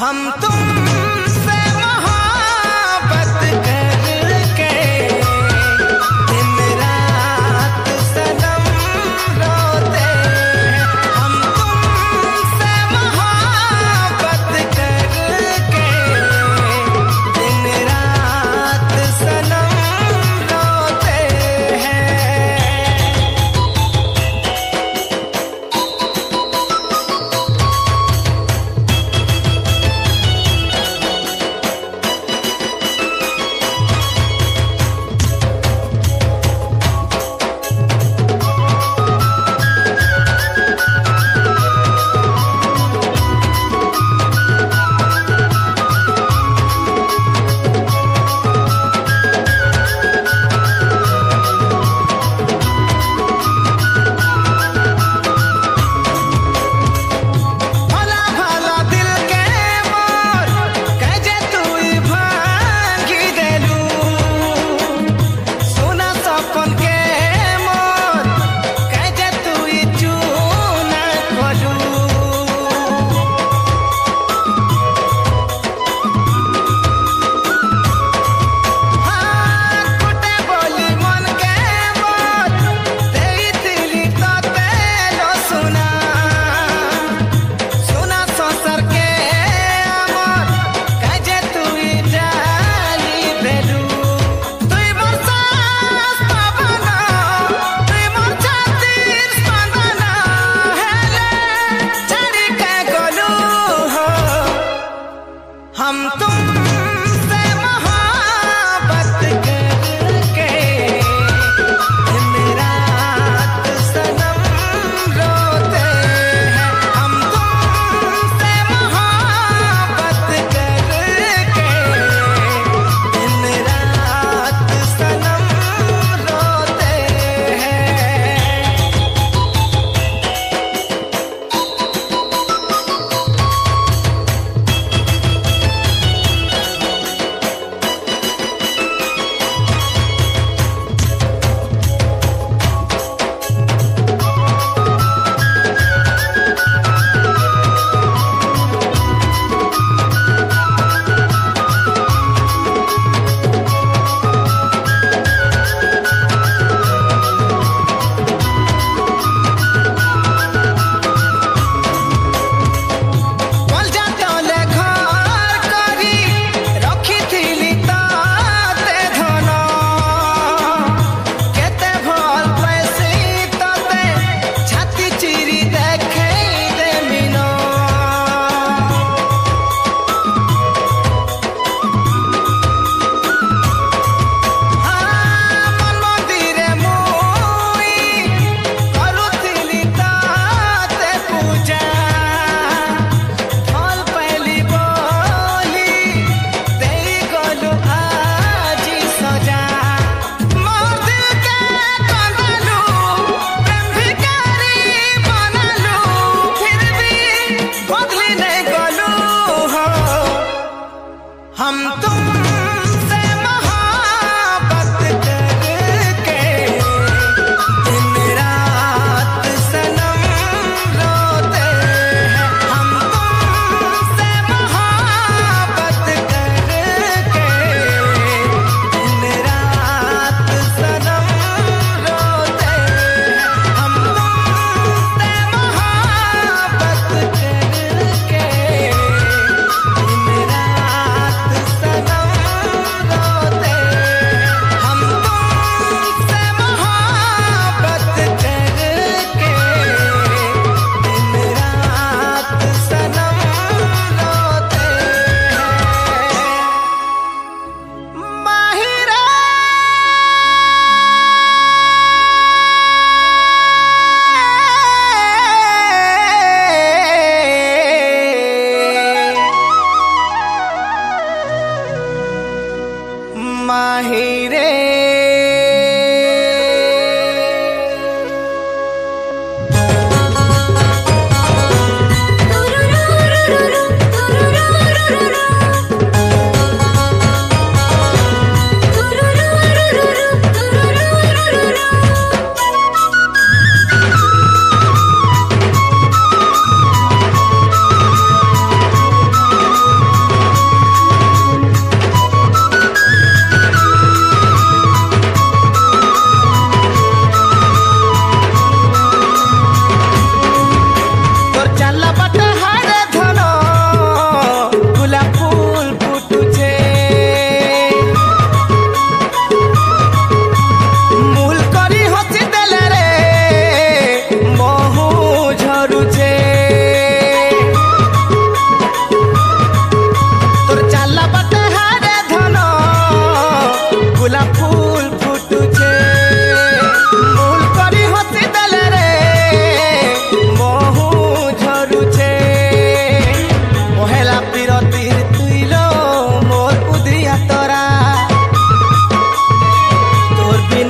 हम तुमसे मोहब्बत करके दिन रात सनम रोते हैं। हम तुमसे मोहब्बत करके दिन रात सनम रोते हैं।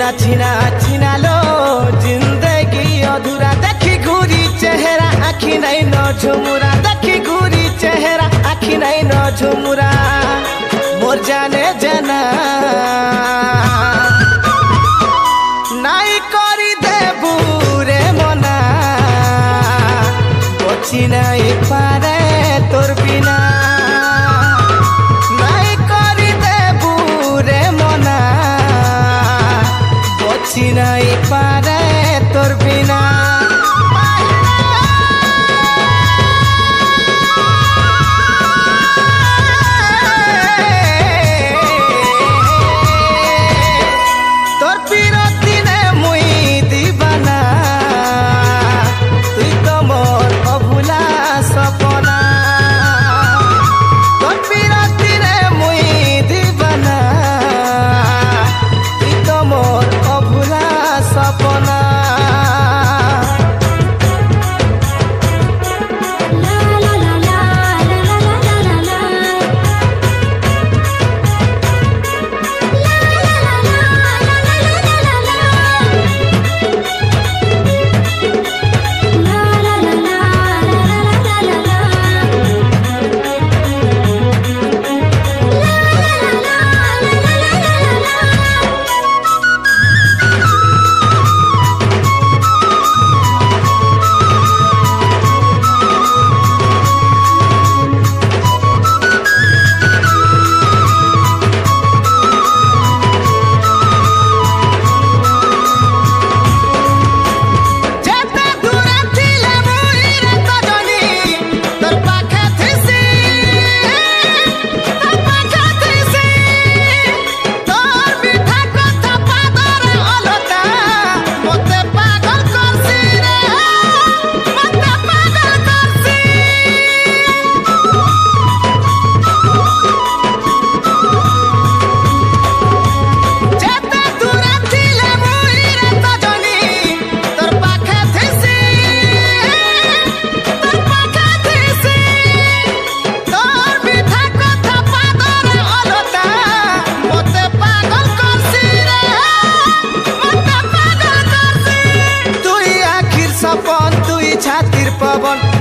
छीना छीना छीना लो जिंदगी अधूरा देखी घूरी चेहरा आखी नहीं न झुमुरा देखी घूरी चेहरा आखी नहीं न झुमुरा मोर जाने जना नाई करी देबू रे मना बची नहीं पारे तोर बिना नाई करी देबू रे मना बची नहीं पारे तोर बिना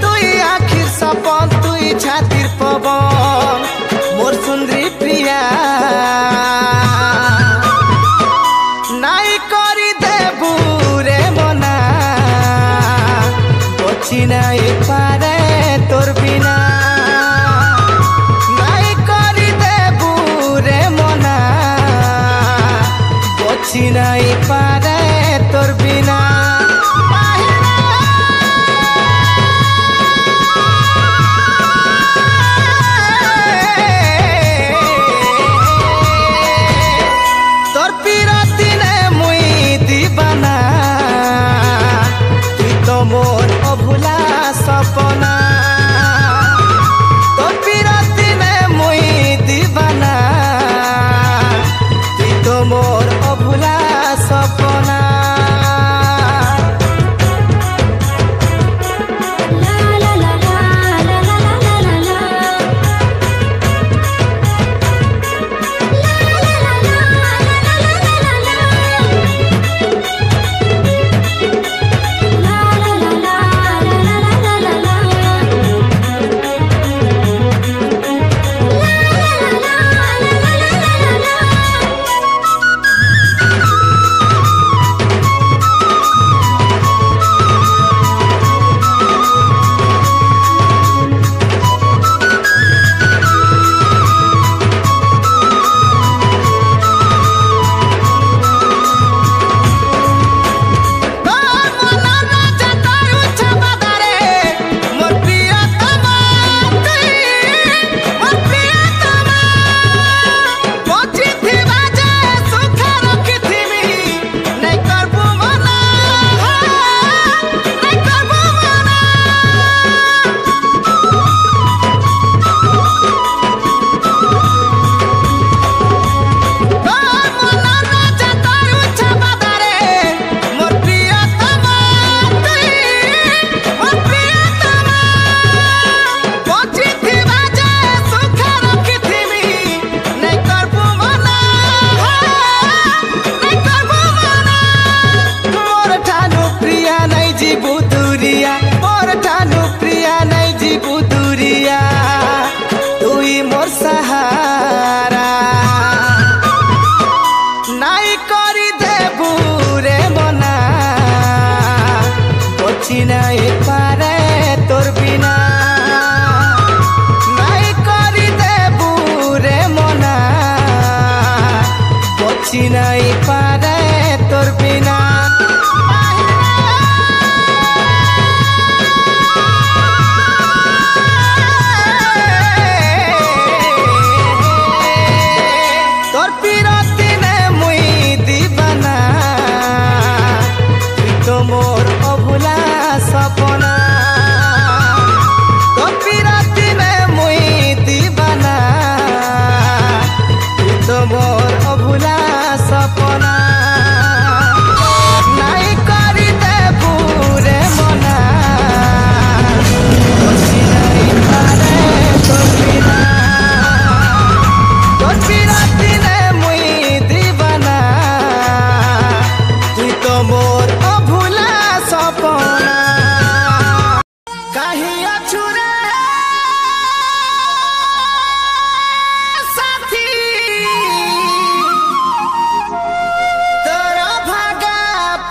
तुई आखिर सपन तुई छातिर पवन मोर सुंदरी प्रिया नाई करी देबू रे मना बची नहीं पारे तोर बिना नाई करी देबू रे मना बची नहीं पारे तोर बिना मोर अभुला सपना तो पिरती ने मुई दीवाना तू तो मोर अभुला सपना नहीं पारे तोर बिना नहीं करी देबू रे मना बची नहीं पारे तोर बिना तोर पीरती ने मुई दीवाना तुई तो मोर अभुला सपना तोर पीरती ने मुई दीवाना तुई तो मोर अभुला सपना नहीं करी देबू रे मना बची नहीं पारे तोर बिना तोर पीरती ने मुई दीवाना तुई तो मोर अभुला सपना कहीं अछुरे साथी तोर भागा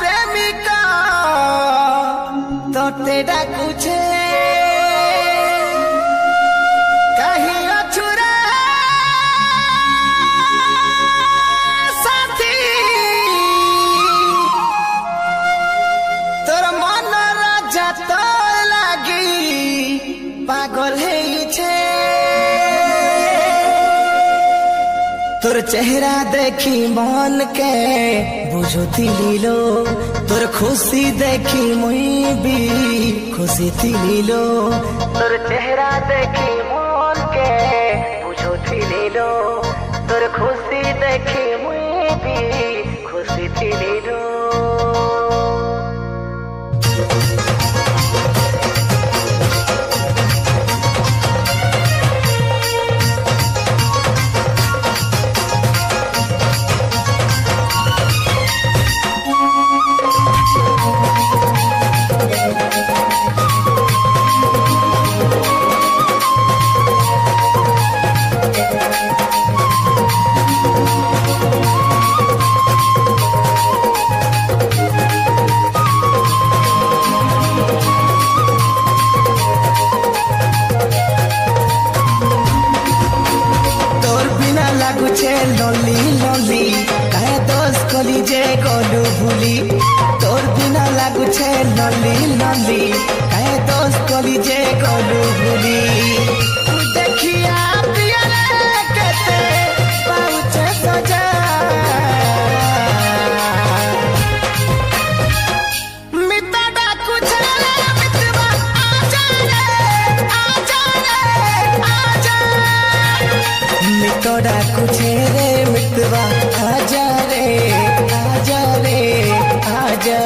प्रेमिका तोते डाकुछे कहीं अछुरे साथी तोर मन राजा तो लागी पागल है तोर चेहरा देखी मन के बुझती लीलो तोर खुशी देखी मुई भी खुशी थी लीलो तोर चेहरा देखी मन के बुझती लीलो तोर खुशी देखी मुई भी खुशी थी लीलो तोर बिना लागुछे लली लली काहे दोष कली जे गलु भूली तोर बिना लागुछे लली लली काहे दोष कली जे गलु भूली देखिया पिया केते पाउछे सजा मिता डाकुछे मितवा आजा रे आजा रे आजा मितोड़ा कुछे रे मितवा आजा रे आजा रे आजा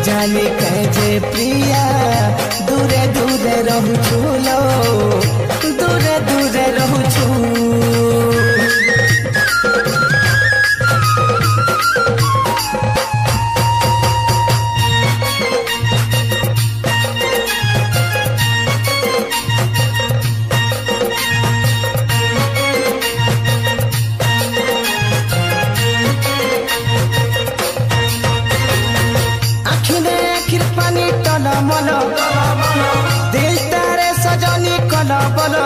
जाने कहे प्रिया दूरे दूरे रहू छूलो दूरे दूरे रहू छू दिल तारे सजनी कला बलो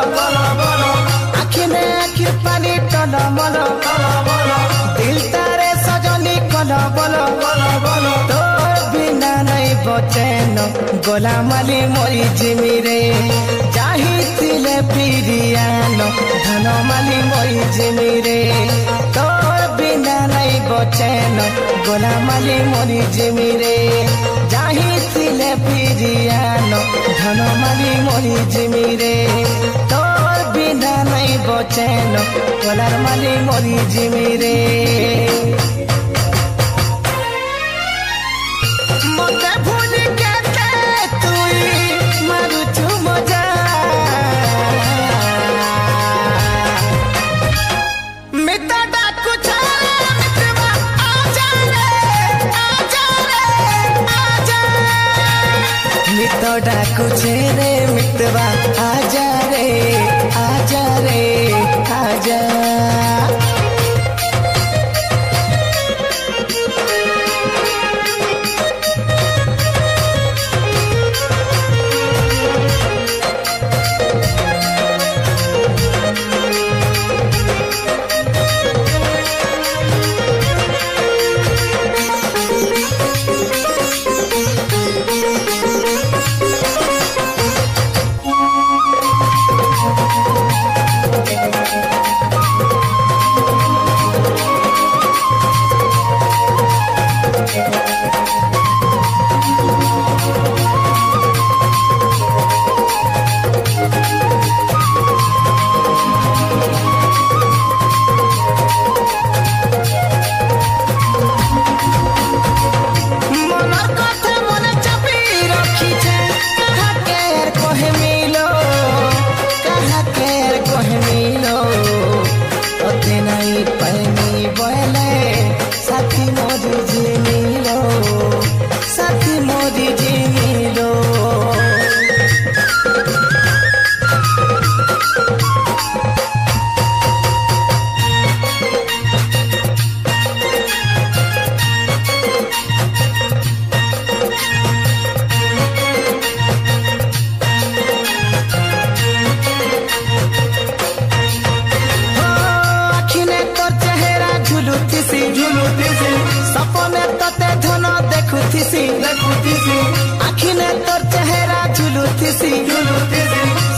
आखि में आखि पानी टला मलो दिल तारे सजनी कला बलो तो बिना नहीं बचे न गोलामाली मोरी जिमिरे चाहिए प्रियान धनमाली मोरी जिमिरे तोर बिना नहीं बचेन गोलामाली मोरी जिमिरे चाहिए प्रियान धनमाली मोरी जिमिरे तोर बिना नहीं बचेन गोलामाली मोरी जिमिरे मते भूल के तुई मारुचु मजा मिता डाकू मितवा आजा रे मितो डाकू रे मितवा आजा रे आजा रे आजा सपने तते धन देखुथिसी आखिने तोर चेहरा झुलुथिसी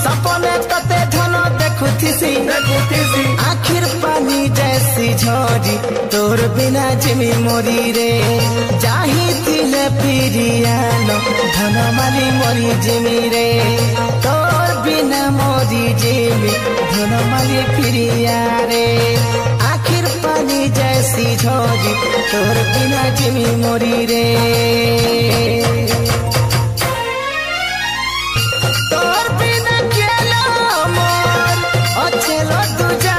सपने तते धन देखुथिसी आखिर पानी जैसी झड़ी तोर बिना जिमी मोरी रे जाही थिले प्रियान धनमाली मोरी जिमी रे तोर बिना मोरी जिमी धनमाली प्रिया रे आखिर पानी जैसी झोरी तोर बिना जिमी मोरी रे तोर बिना केलो मोर अछेलो तुजा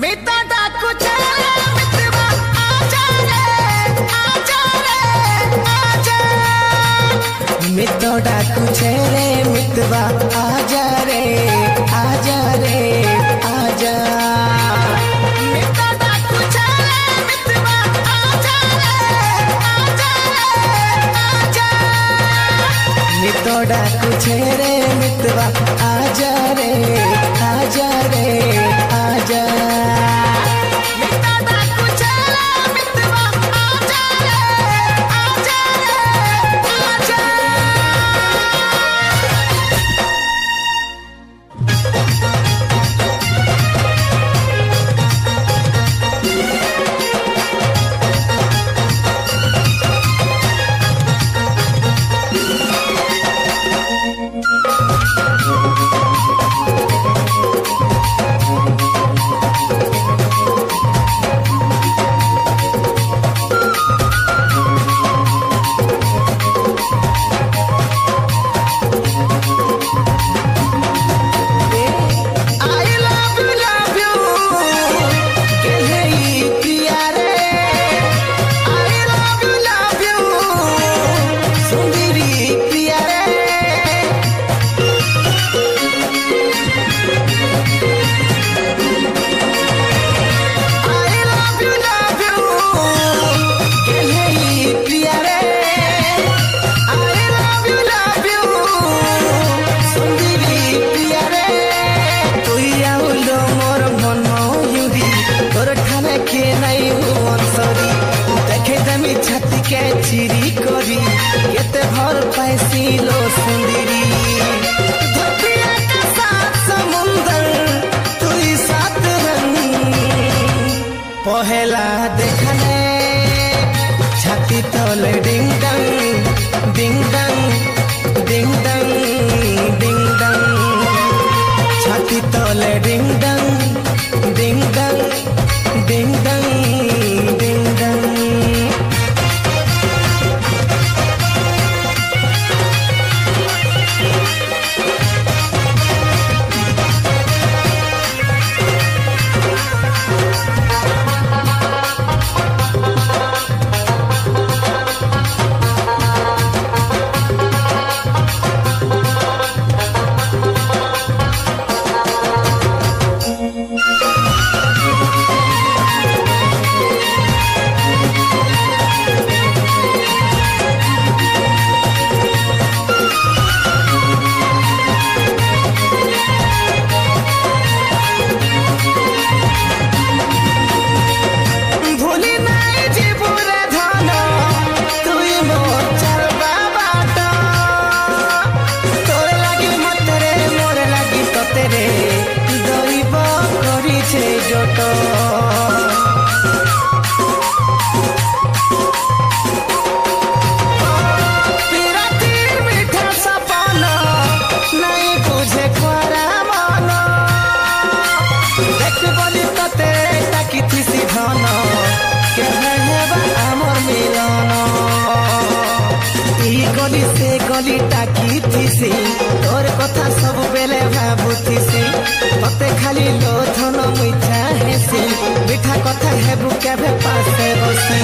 मिता डाकू मितवा आजा रे आजा मितो डाकू रे मितवा आजा रे आजा रे आजा मितो डाकू मितवा आजा रे आजा मितो डाकू रे मितवा आजा रे आजा रे आजा छाती के चिरी करी केते भर पैसी लो सुंदरी धरतिया के साथ समुंदर तुई सात रंग पहला देखले छाती तले डिंग डंग डिंग डंग डिंग डंग डिंग डंग छाती तले डिंग डंग डिंग डंग डिंग डंग डिंग डंग गली से गली टाकी थी तोर कथा सब बेले भाबुथी मते खाली लोधन मुइछा हेसी मिठा कथा हेबु केबे पासे बसी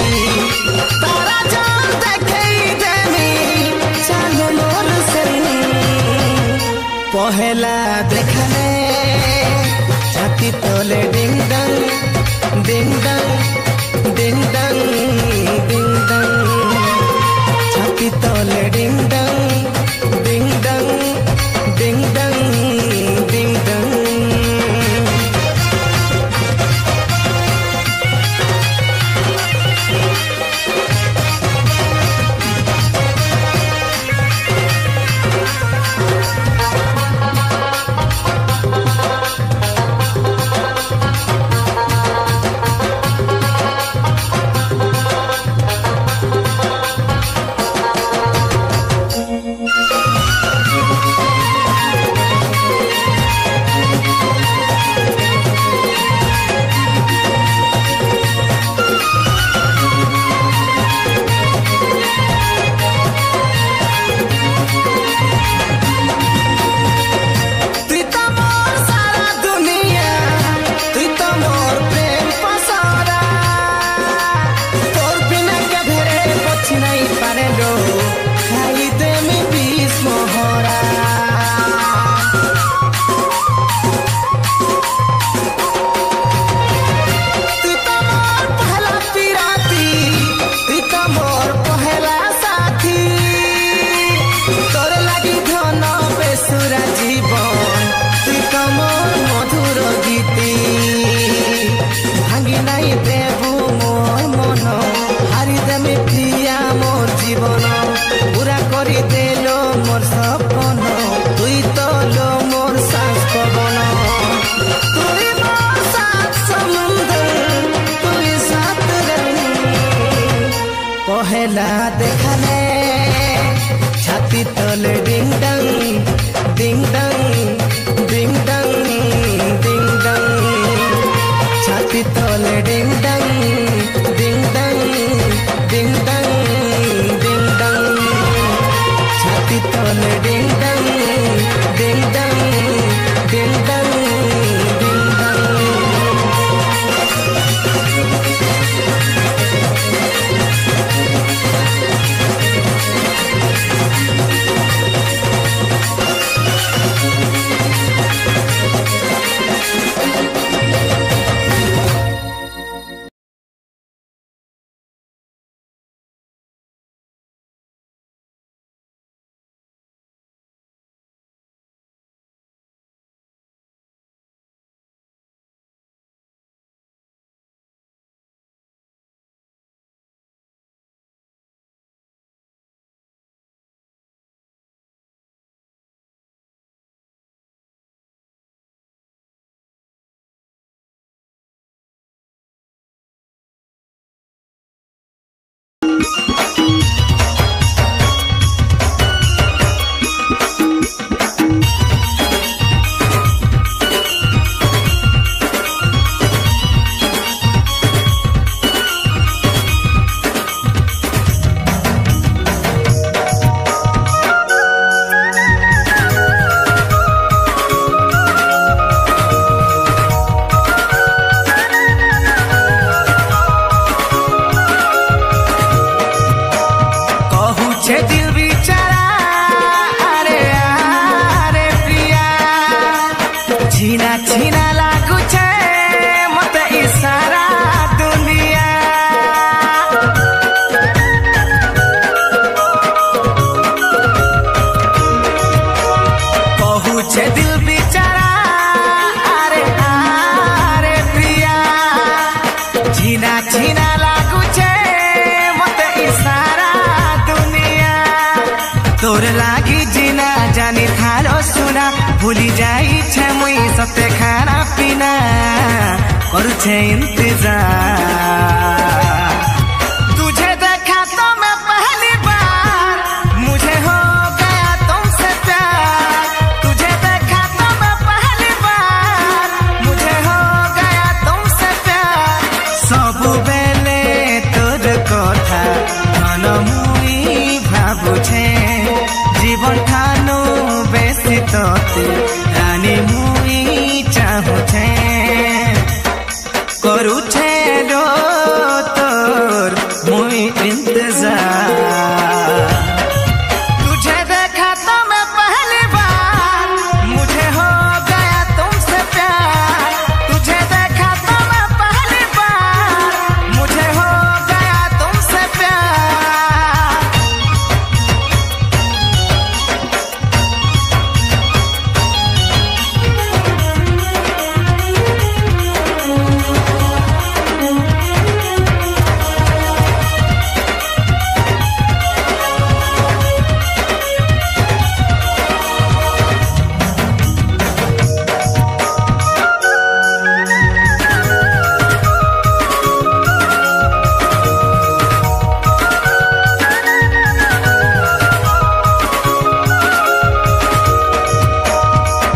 तारा जान देखई देमी चालो मोर से पहला देखले छाती तले डिंग डंग डिंग डंग डिंग डंग डिंग डंग छाती तले डिंग डंग डिंग डंग डिंग डंग डिंग डंग मोर सपन तुई तो लो मोर सांस पवन तुई मोर सात समुंदर तुई सात रंग पहला देखले छाती तले डिंग डंग डिंग डंग डिंग डंग डिंग डंग छाती तले डिंग डंग डिंग डंग डिंग डंग डिंग डंग छाती तले डिंग डंग डिंग डंग डिंग डंग डिंग छे दिल बेचारा अरे अरे प्रिया छीना छीना लागू छे मते ई सारा दुनिया कहू छे दिल बेचारा अरे अरे प्रिया छीना छीना लागू छे मते ई सारा दुनिया तोर लागी जीना जानी थारो सुना भूली जाई छे मुई सते खाना पीना करू छे इंतजार तुझे देखा तो मैं पहली बार मुझे हो गया तुमसे प्यार तुझे देखा तो मैं पहली बार मुझे हो गया तुमसे प्यार सब बेले तोर कथा मन मुई भाबु छे जीवन ठानु बेसी तोते रानी मुई चाहू छे करू छे रो तोर मुई इंतजार तुझे देखा तो मैं पहली बार मुझे हो गया तुमसे प्यार तुझे देखा तो मैं पहली बार मुझे हो गया तुमसे प्यार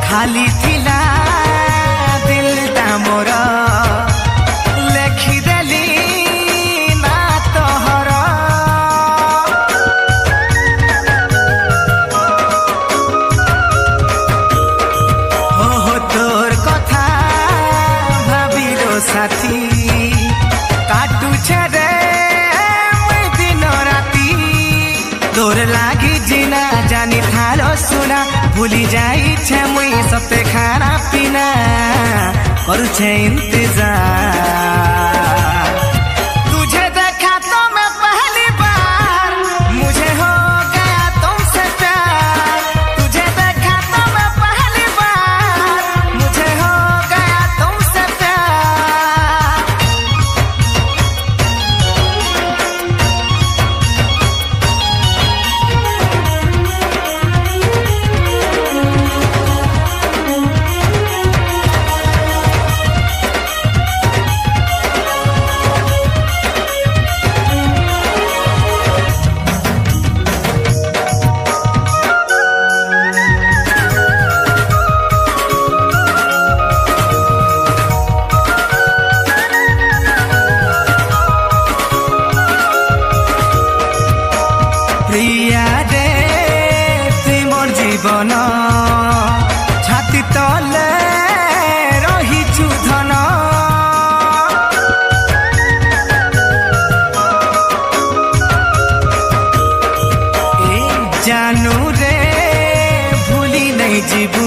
खाली थिला दिलटा मोर लेखिदेली ना तोहर हो तोर कथा भाबिलो साथी काटू छे रे मुई दिन राती तोर लागी जीना जानी थारो सुना भूली जाई छे मुई सते खाना पीना करू छे इंतजार तुझे देखा तो मैं पहली बार मुझे हो गया तुमसे प्यार तुझे देखा तो मैं पहली बार मुझे हो गया तुमसे प्यार प्रिया रे तुई मोर जीवन छाती तले रहिछु धन ए जानू रे भूली नहीं जीबू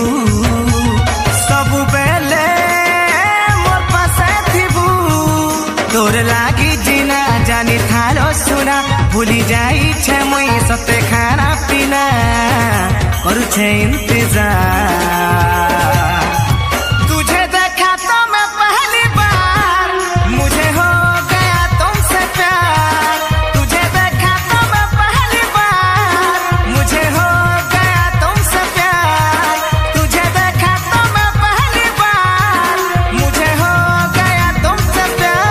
सब बेले मोर पासे थिबू तोर लागी जीना जानी थारो सुना भूली जाई छे मुई सते खाना पीना करू छे इंतजार तुझे देखा तो मैं पहली बार मुझे हो गया तुमसे प्यार तुझे देखा तो मैं पहली बार मुझे हो गया तुमसे प्यार तुझे देखा तो मैं पहली बार मुझे हो गया तुमसे प्यार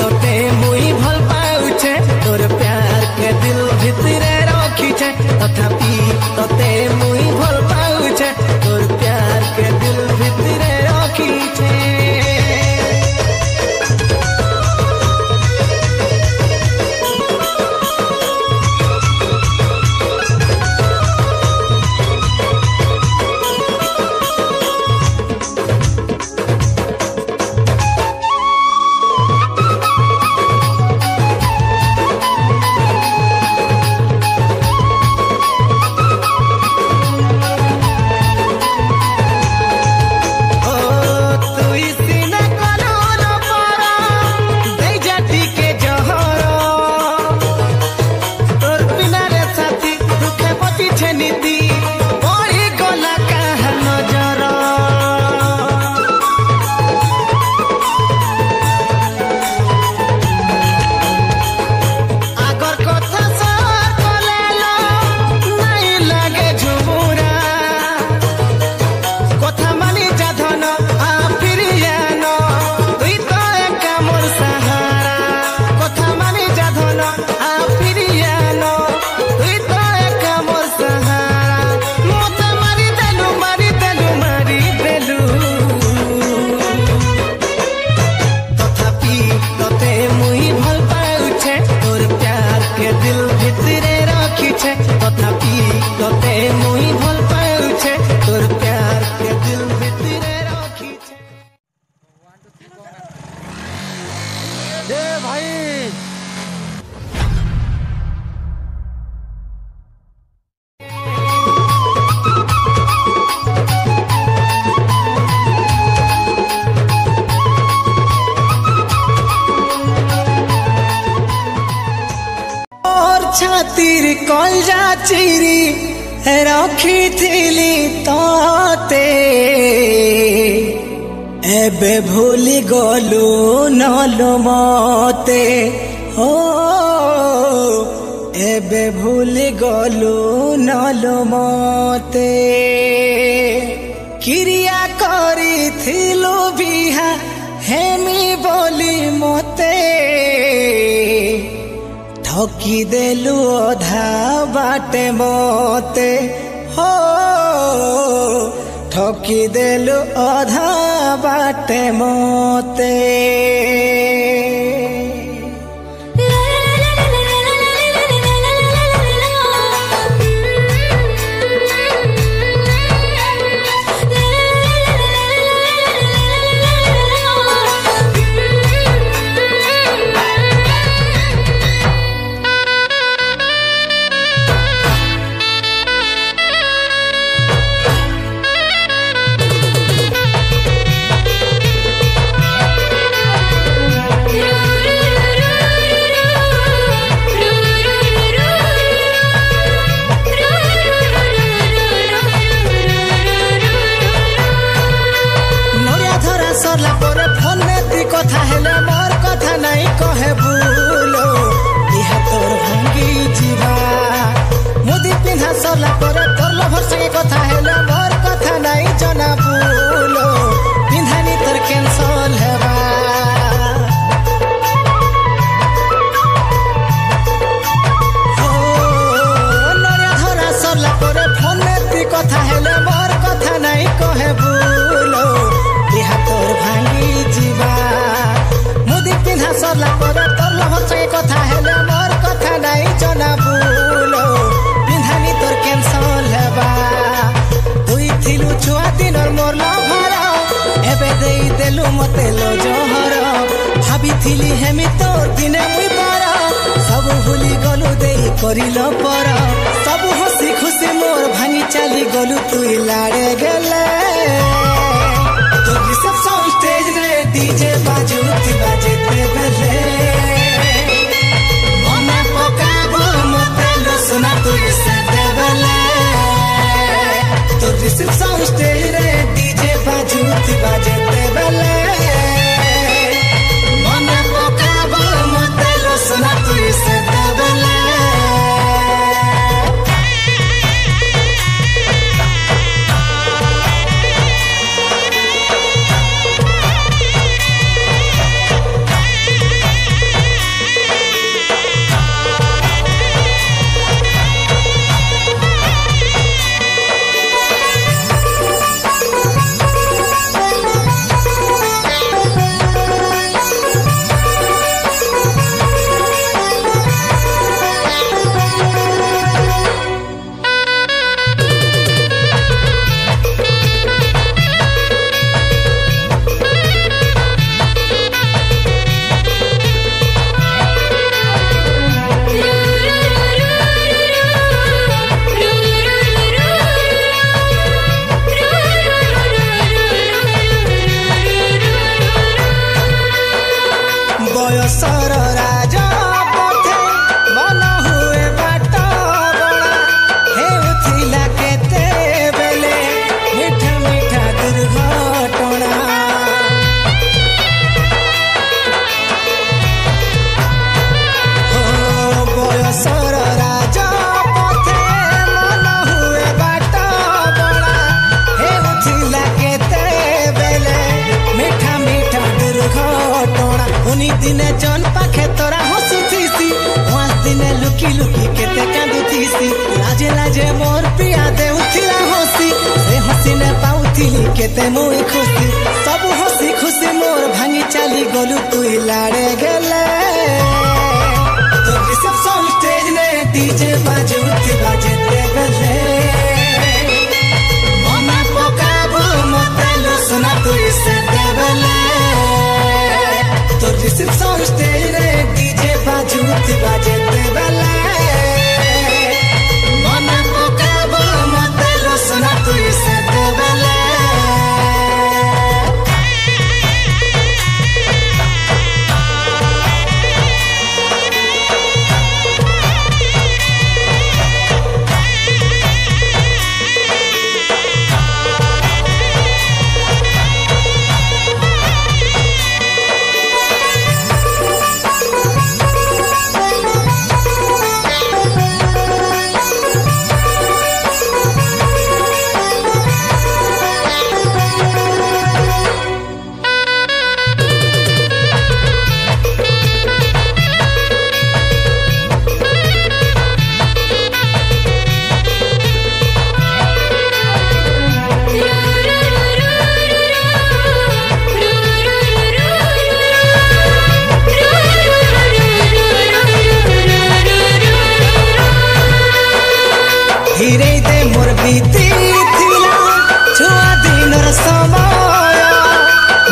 तोते मुई भल पाउछे तोर प्यार के दिल भितरे रखिछे तथापि तोते मुई भल पाउछे तोर प्यार के दिल भितरे रखिछे छातिर कलजा चिरी रखिथिली तते एबे भूली गलु नलो मते हो एबे भूली गलु नलो मते क्रिया करिथिलु बिहा हेमी बोली मते ठकी देलु अधा बाटे मते हो ठकी देलु अधा बाटे मते कथा हेले मोर कथा नहीं कहे भूलो इहा तोर भांगी जीवा मुदी पिन्हा सरला पर तोर लभर संगे कथा हेले मोर कथा नहीं जना भूलो पिन्हानी तोर कैंसल हेबा हो नया धरा सरला पर फोन में कथा हेले मोर कथा नहीं कहे भूलो इहा तोर भांगी जीवा पिन्हा सरला पर तोर लभर संगे कथा हेले मोर कथा नहीं जना भूलो पिन्हानी तोर कैंसल हेबा दुई थिलु छुआ दिनर मोर लभर एबे देई देलु मते लो जोहर भाबी थिली हेमी तोर दिने मुई पर सब भूली गलु देई करिलो पर सब हसी खुशी मोर भांगी चली गलु तुई लाड़े गेले तो रिसेप्शन स्टेज रे डीजे बाजुती बाजेते बेले मने पकाबो मते लो सुना तुई से देबले तो रिसेप्शन स्टेज रे डीजे बाजुती बाजेते बेले मने पकाबो मते लो सुना तुई से देबले बयसर राजा पथे मन हुए बाट बड़ा हेउथिला केते बेले मीठा मीठा दुर्घटना बयसर राजा पथे मन हुए बाट बड़ा हेउथिला केते बेले मीठा मीठा दुर्घटना उनी दिने जन पाखे तोरा हसुथीसी पांच दिने लुकी लुकी केते कांदुथीसी लाजे लाजे मोर पिया देउथिला हसी से हसी ने पाउथिली केते मुई खुशी सब हसी खुशी मोर भांगी चाली गलु तुई लाड़े गेले तो रिसेप्शन स्टेज ने डीजे बाजुती बाजेते बेले मना पकाबो मते लुसना तुई से देबले तो रिसेप्शन स्टेज रे डीजे बाजुती बाजेते बेले मना पकाबो मते लुसना तुई से देबले धीरे दे मोर बीती थिला छुआ दिनर समय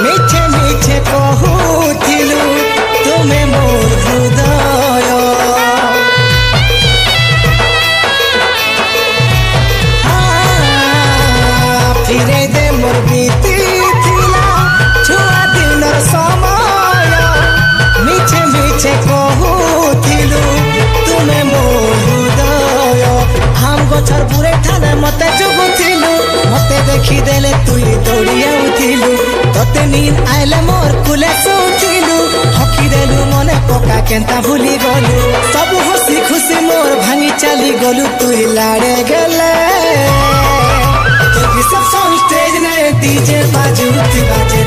मीठे मीठे कहूथिलु तुमे मोर हृदय धीरे दे मोर बीती थिला छुआ दिनर समय मीठे मीठे कहूथिलु तुमे मोर हृदय हम गछर पुरे ठाने मते जुगुथिलु मते देखि देले तुई दौड़िया उथिलु तते नींद आइले मोर कुले सोथिलु हकी देलु मने पका केंता भूली गलु सब हसी खुशी मोर भांगी चाली गलु तुई लाड़े गेले तो रिसेप्शन स्टेज ने डीजे बाजुती बाजे